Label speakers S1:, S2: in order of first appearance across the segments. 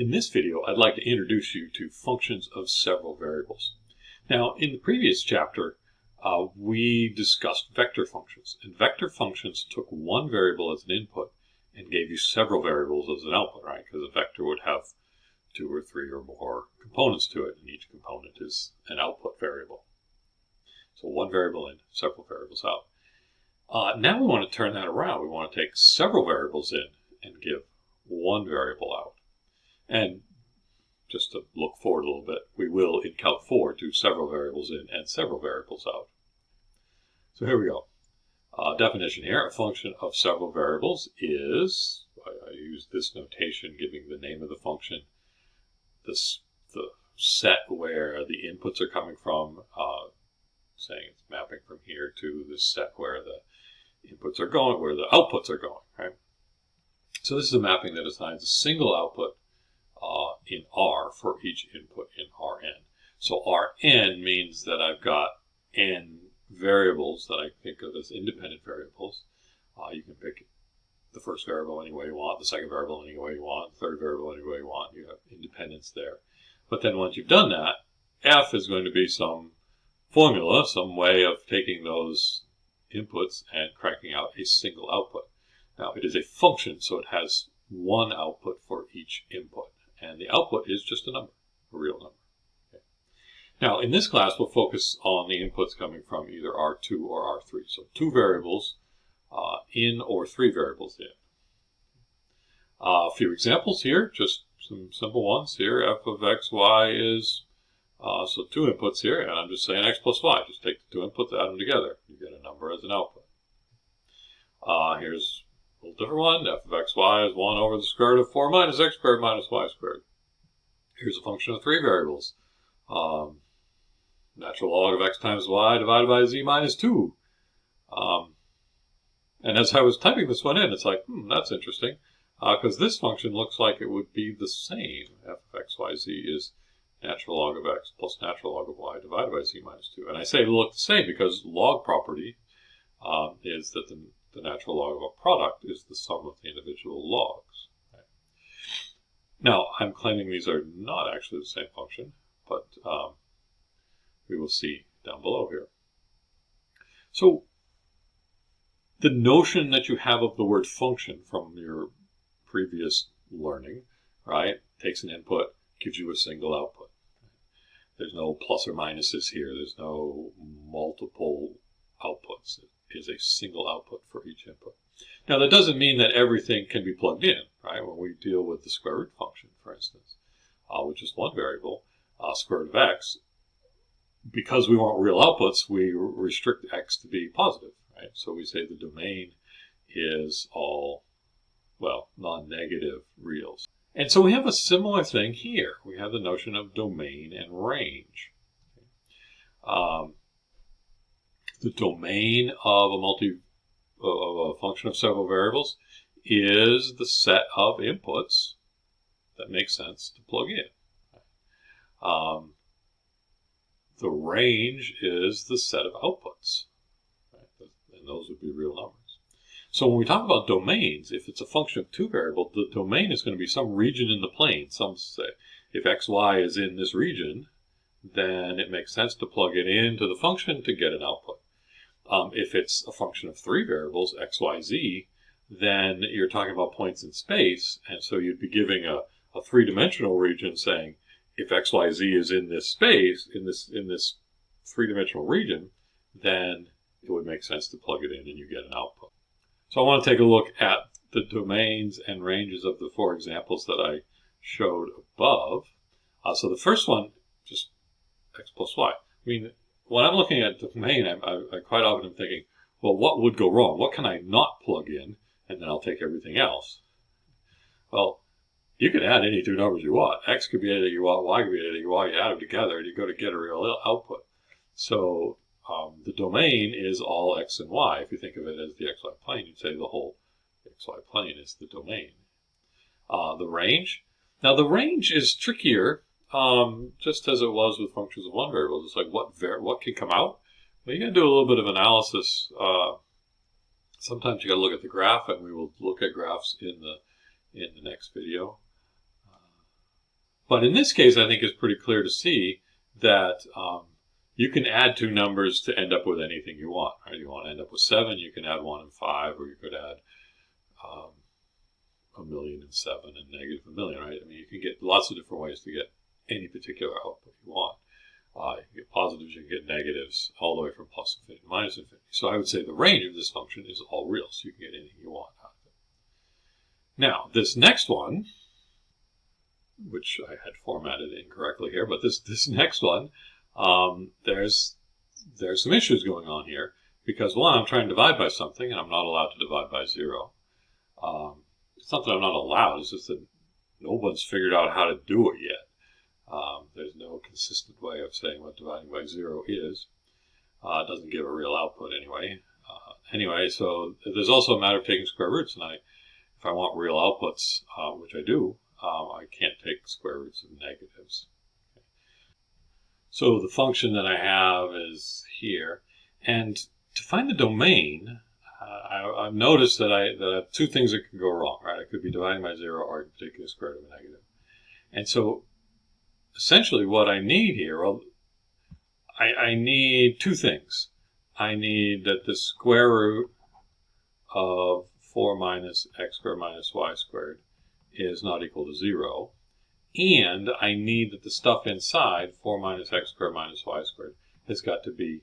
S1: In this video, I'd like to introduce you to functions of several variables. Now, in the previous chapter, we discussed vector functions. And vector functions took one variable as an input and gave you several variables as an output, right? Because a vector would have 2 or 3 or more components to it, and each component is an output variable. So one variable in, several variables out. Now we want to turn that around. We want to take several variables in and give one variable out. And just to look forward a little bit, we will, in Calc 4, do several variables in and several variables out. So here we go. Definition here, a function of several variables is, I use this notation giving the name of the function, the set where the inputs are coming from, saying it's mapping from here to this set where the inputs are going, where the outputs are going, right? So this is a mapping that assigns a single output in R for each input in Rn. So Rn means that I've got n variables that I think of as independent variables. You can pick the first variable any way you want, the second variable any way you want, the third variable any way you want. You have independence there. But then once you've done that, f is going to be some formula, some way of taking those inputs and cranking out a single output. Now, it is a function, so it has one output for each input. And the output is just a number, a real number. Okay. Now, in this class, we'll focus on the inputs coming from either R2 or R3. So 2 variables in or 3 variables in. A few examples here, just some simple ones here. F of x, y is, so 2 inputs here, and I'm just saying x plus y. Just take the 2 inputs, add them together. You get a number as an output. Here's a little different one. F of x, y is 1 over the square root of 4 minus x squared minus y squared. Here's a function of 3 variables. Natural log of x times y divided by z minus 2. And as I was typing this one in, it's like, that's interesting. Because this function looks like it would be the same. F of x, y, z is natural log of x plus natural log of y divided by z minus 2. And I say look the same because log property is that the natural log of a product is the sum of the individual logs. Right? Now, I'm claiming these are not actually the same function, but we will see down below here. So, the notion that you have of the word function from your previous learning, right, takes an input, gives you a single output. There's no plus or minuses here. There's no multiple outputs. It is a single output for each input. Now, that doesn't mean that everything can be plugged in, right? When we deal with the square root function, for instance, which is one variable, square root of x, because we want real outputs, we restrict x to be positive, right? So we say the domain is all, well, non-negative reals. And so we have a similar thing here. We have the notion of domain and range. The domain of a function of several variables is the set of inputs that make sense to plug in. The range is the set of outputs, right? And those would be real numbers. So when we talk about domains, if it's a function of 2 variables, the domain is going to be some region in the plane. Some say if x, y is in this region, then it makes sense to plug it into the function to get an output. If it's a function of 3 variables, x, y, z, then you're talking about points in space, and so you'd be giving a 3-dimensional region saying, if x, y, z is in this space, in this 3-dimensional region, then it would make sense to plug it in and you get an output. So I want to take a look at the domains and ranges of the 4 examples that I showed above. So the first one, just x plus y. I mean, when I'm looking at domain, I quite often am thinking, well, what would go wrong? What can I not plug in? And then I'll take everything else. Well, you can add any 2 numbers you want. X could be anything you want, y could be anything you want. You add them together and you go to get a real output. So the domain is all x and y. If you think of it as the xy plane, you'd say the whole xy plane is the domain. The range. Now the range is trickier, just as it was with functions of 1 variable. It's like what can come out? Well, you got to do a little bit of analysis. Sometimes you got to look at the graph, and we will look at graphs in the next video. But in this case, I think it's pretty clear to see that you can add two numbers to end up with anything you want. Right? You want to end up with 7, you can add 1 and 5, or you could add 1,000,007 and negative 1,000,000, right? I mean, you can get lots of different ways to get any particular output you want. You can get positives, you can get negatives, all the way from plus infinity to minus infinity. So I would say the range of this function is all real, so you can get anything you want out of it. Now, this next one, which I had formatted incorrectly here, but this next one, there's some issues going on here, because one, I'm trying to divide by something, and I'm not allowed to divide by 0. It's not that I'm not allowed, it's just that no one's figured out how to do it yet. There's no consistent way of saying what dividing by 0 is. It doesn't give a real output anyway. So there's also a matter of taking square roots, and if I want real outputs, which I do, I can't take square roots of negatives. Okay. So the function that I have is here, and to find the domain, I've noticed that I have two things that can go wrong. Right, I could be dividing by 0, or I could be taking the square root of a negative. And so essentially what I need here, well, I need two things. I need that the square root of 4 minus x squared minus y squared is not equal to 0. And I need that the stuff inside 4 minus x squared minus y squared has got to be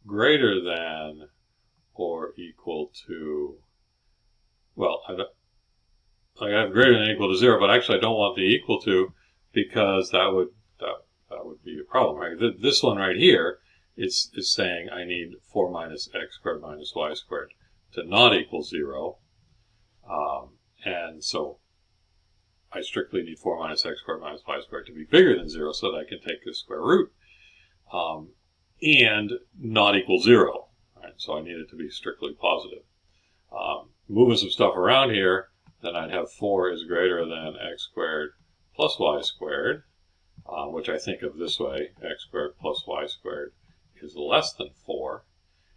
S1: greater than or equal to, well, I have greater than or equal to 0, but actually I don't want the equal to, because that would be a problem, right? This one right here is saying I need 4 minus x squared minus y squared to not equal 0. And so I strictly need 4 minus x squared minus y squared to be bigger than 0 so that I can take the square root and not equal 0. Right? So I need it to be strictly positive. Moving some stuff around here, then I'd have 4 is greater than x squared plus y squared, which I think of this way: x squared plus y squared is less than 4.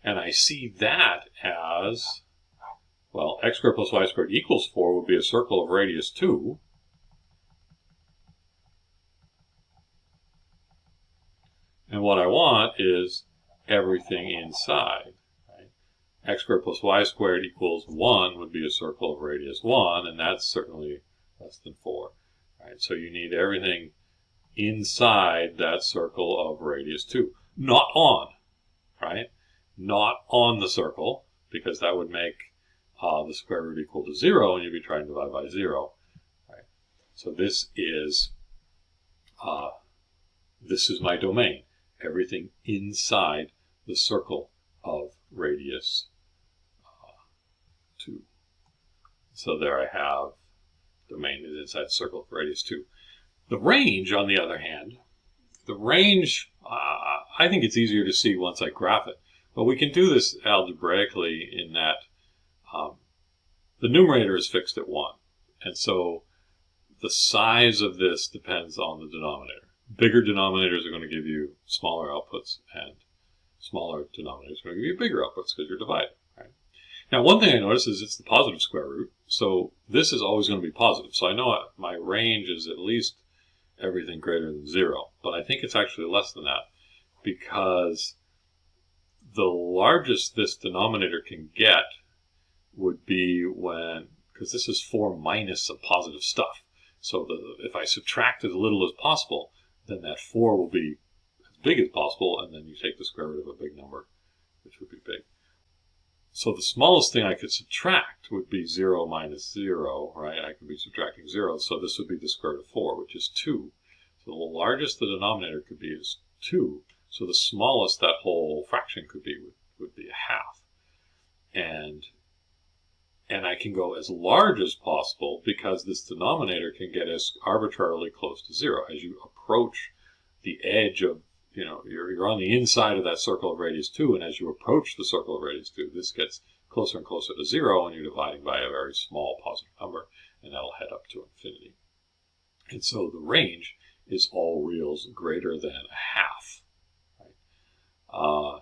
S1: And I see that as, well, x squared plus y squared equals 4 would be a circle of radius 2. And what I want is everything inside. Right? X squared plus y squared equals 1 would be a circle of radius 1, and that's certainly less than 4. Right? So you need everything inside that circle of radius 2. Not on, right? Not on the circle, because that would make the square root equal to 0, and you'd be trying to divide by 0. Right? So this is my domain. Everything inside the circle of radius 2. So there I have domain is inside the circle of radius 2. The range, on the other hand, the range, I think it's easier to see once I graph it. But we can do this algebraically in that the numerator is fixed at 1. And so the size of this depends on the denominator. Bigger denominators are going to give you smaller outputs, and smaller denominators are going to give you bigger outputs because you're dividing. Right? Now, one thing I notice is it's the positive square root. So this is always going to be positive. So I know my range is at least everything greater than 0. But I think it's actually less than that, because the largest this denominator can get would be because this is 4 minus some positive stuff. So if I subtract as little as possible, then that 4 will be as big as possible, and then you take the square root of a big number, which would be big. So the smallest thing I could subtract would be 0 minus 0, right? I could be subtracting 0, so this would be the square root of 4, which is 2. So the largest the denominator could be is 2, so the smallest that whole fraction could be would be a half. And I can go as large as possible, because this denominator can get as arbitrarily close to 0. As you approach the edge of, you're on the inside of that circle of radius 2, and as you approach the circle of radius 2, this gets closer and closer to 0, and you're dividing by a very small positive number, and that'll head up to infinity. And so the range is all reals greater than a half. Right?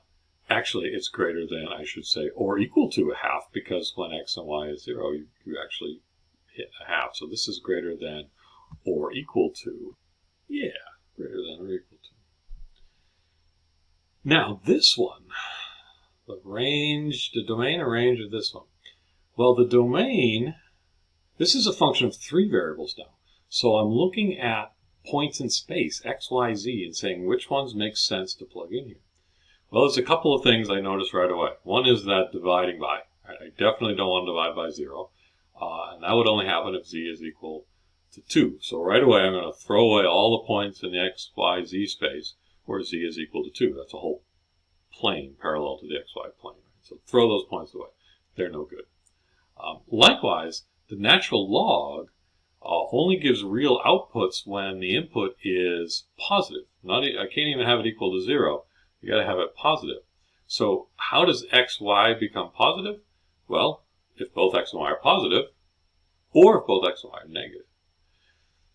S1: Actually, it's greater than, I should say, or equal to a half, because when x and y is 0, you actually hit a half. So this is greater than or equal to. Yeah, greater than or equal to. Now this one, the range, the domain or range of this one. Well, the domain, this is a function of 3 variables now. So I'm looking at points in space, x, y, z, and saying which ones make sense to plug in here. Well, there's a couple of things I noticed right away. One is that dividing by. Right? I definitely don't want to divide by 0. And that would only happen if z is equal to 2. So right away, I'm going to throw away all the points in the x, y, z space where z is equal to 2. That's a whole plane parallel to the xy plane. Right? So throw those points away. They're no good. Likewise, the natural log only gives real outputs when the input is positive. I can't even have it equal to 0. You got to have it positive. So how does x, y become positive? Well, if both x and y are positive, or if both x and y are negative.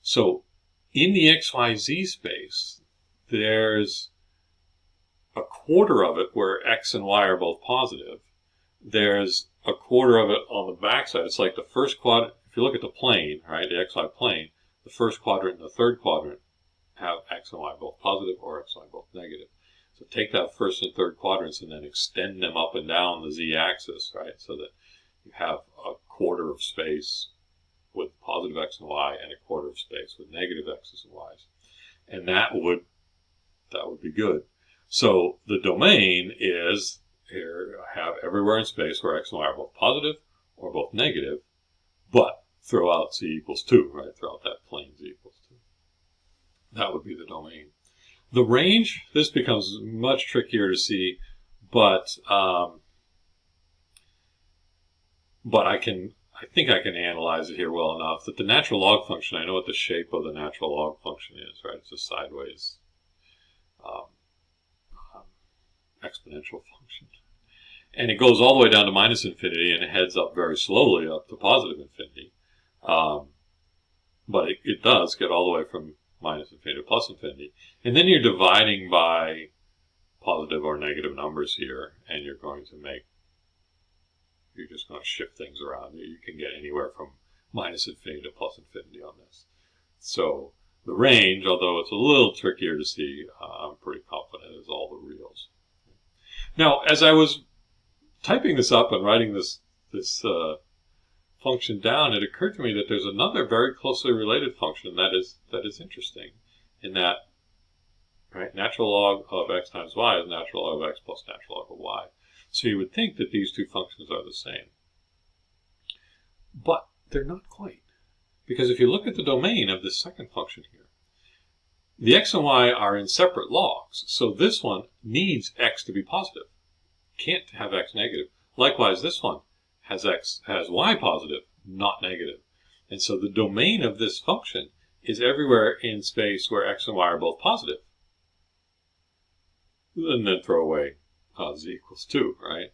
S1: So in the x, y, z space, there's a quarter of it where x and y are both positive. There's a quarter of it on the backside. It's like the first quadrant. If you look at the plane, right, the xy plane, the first quadrant and the third quadrant have x and y both positive or x and y both negative. So take that first and third quadrants and then extend them up and down the z-axis, right, so that you have a quarter of space with positive x and y and a quarter of space with negative x's and y's. And that would be good. So the domain is, here I have everywhere in space where x and y are both positive or both negative, but throw out z equals 2, right? Throw out that plane z equals 2. That would be the domain. The range, this becomes much trickier to see, but I think I can analyze it here well enough that the natural log function, I know what the shape of the natural log function is, right? It's a sideways exponential function. And it goes all the way down to minus infinity and it heads up very slowly up to positive infinity. But it does get all the way from minus infinity to plus infinity. And then you're dividing by positive or negative numbers here, and you're just going to shift things around. You can get anywhere from minus infinity to plus infinity on this. So the range, although it's a little trickier to see, I'm pretty confident is all the reals. Now, as I was typing this up and writing this function down, it occurred to me that there's another very closely related function that is interesting, in that, right, natural log of x times y is natural log of x plus natural log of y. So you would think that these two functions are the same. But they're not quite. Because if you look at the domain of this second function here, the x and y are in separate logs. So this one needs x to be positive. Can't have x negative. Likewise, this one has y positive, not negative. And so the domain of this function is everywhere in space where x and y are both positive. And then throw away z equals 2, right?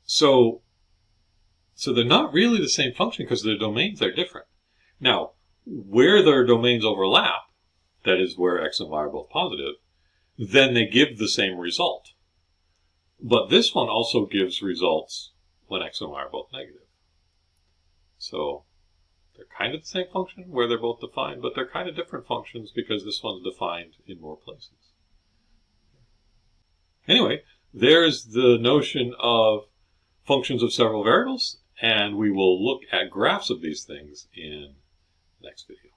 S1: So they're not really the same function because their domains are different. Now, where their domains overlap, that is where x and y are both positive, then they give the same result. But this one also gives results when x and y are both negative. So they're kind of the same function where they're both defined, but they're kind of different functions because this one's defined in more places. Anyway, there's the notion of functions of several variables, and we will look at graphs of these things in the next video.